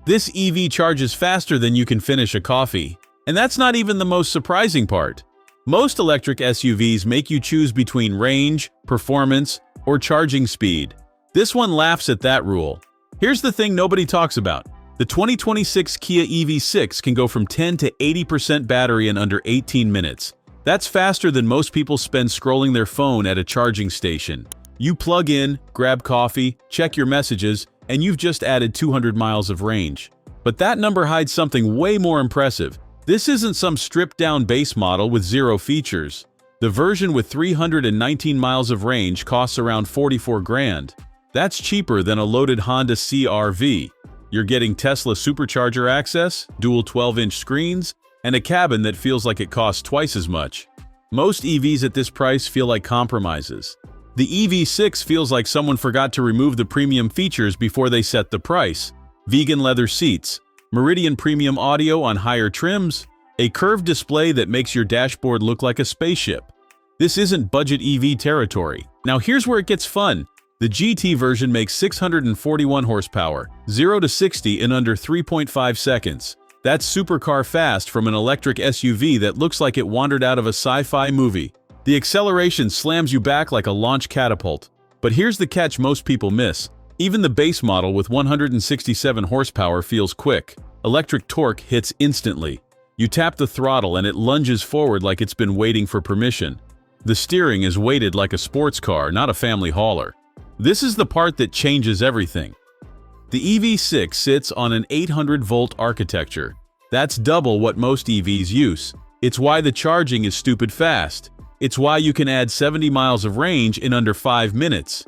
This EV charges faster than you can finish a coffee. And that's not even the most surprising part. Most electric SUVs make you choose between range, performance, or charging speed. This one laughs at that rule. Here's the thing nobody talks about. The 2026 Kia EV6 can go from 10 to 80% battery in under 18 minutes. That's faster than most people spend scrolling their phone at a charging station. You plug in, grab coffee, check your messages, and you've just added 200 miles of range. But that number hides something way more impressive. This isn't some stripped-down base model with zero features. The version with 319 miles of range costs around 44 grand. That's cheaper than a loaded Honda CR-V. You're getting Tesla Supercharger access, dual 12-inch screens, and a cabin that feels like it costs twice as much. Most EVs at this price feel like compromises. The EV6 feels like someone forgot to remove the premium features before they set the price. Vegan leather seats, Meridian premium audio on higher trims, a curved display that makes your dashboard look like a spaceship. This isn't budget EV territory. Now here's where it gets fun. The GT version makes 641 horsepower, 0 to 60 in under 3.5 seconds. That's supercar fast from an electric SUV that looks like it wandered out of a sci-fi movie. The acceleration slams you back like a launch catapult. But here's the catch most people miss. Even the base model with 167 horsepower feels quick. Electric torque hits instantly. You tap the throttle and it lunges forward like it's been waiting for permission. The steering is weighted like a sports car, not a family hauler. This is the part that changes everything. The EV6 sits on an 800-volt architecture. That's double what most EVs use. It's why the charging is stupid fast. It's why you can add 70 miles of range in under 5 minutes.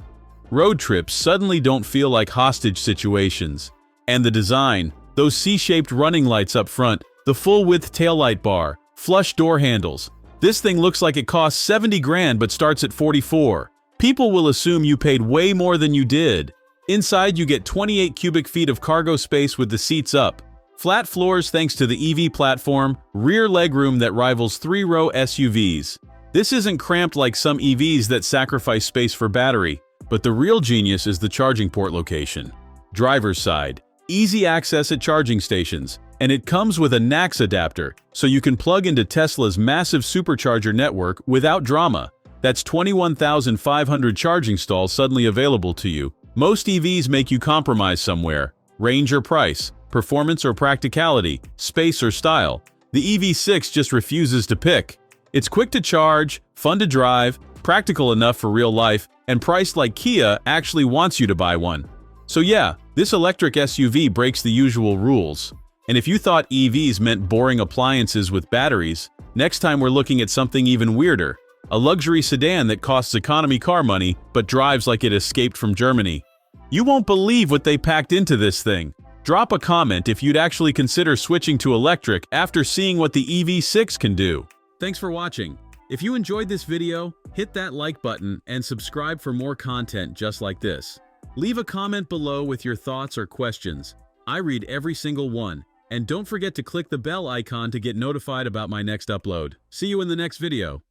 Road trips suddenly don't feel like hostage situations. And the design, those C-shaped running lights up front, the full-width taillight bar, flush door handles. This thing looks like it costs 70 grand but starts at 44. People will assume you paid way more than you did. Inside you get 28 cubic feet of cargo space with the seats up. Flat floors thanks to the EV platform, rear legroom that rivals 3-row SUVs. This isn't cramped like some EVs that sacrifice space for battery, but the real genius is the charging port location. Driver's side, easy access at charging stations, and it comes with a NACS adapter, so you can plug into Tesla's massive supercharger network without drama. That's 21,500 charging stalls suddenly available to you. Most EVs make you compromise somewhere. Range or price, performance or practicality, space or style. The EV6 just refuses to pick. It's quick to charge, fun to drive, practical enough for real life, and priced like Kia actually wants you to buy one. So yeah, this electric SUV breaks the usual rules. And if you thought EVs meant boring appliances with batteries, next time we're looking at something even weirder. A luxury sedan that costs economy car money but drives like it escaped from Germany. You won't believe what they packed into this thing. Drop a comment if you'd actually consider switching to electric after seeing what the EV6 can do. Thanks for watching. If you enjoyed this video, hit that like button and subscribe for more content just like this. Leave a comment below with your thoughts or questions. I read every single one. And don't forget to click the bell icon to get notified about my next upload. See you in the next video.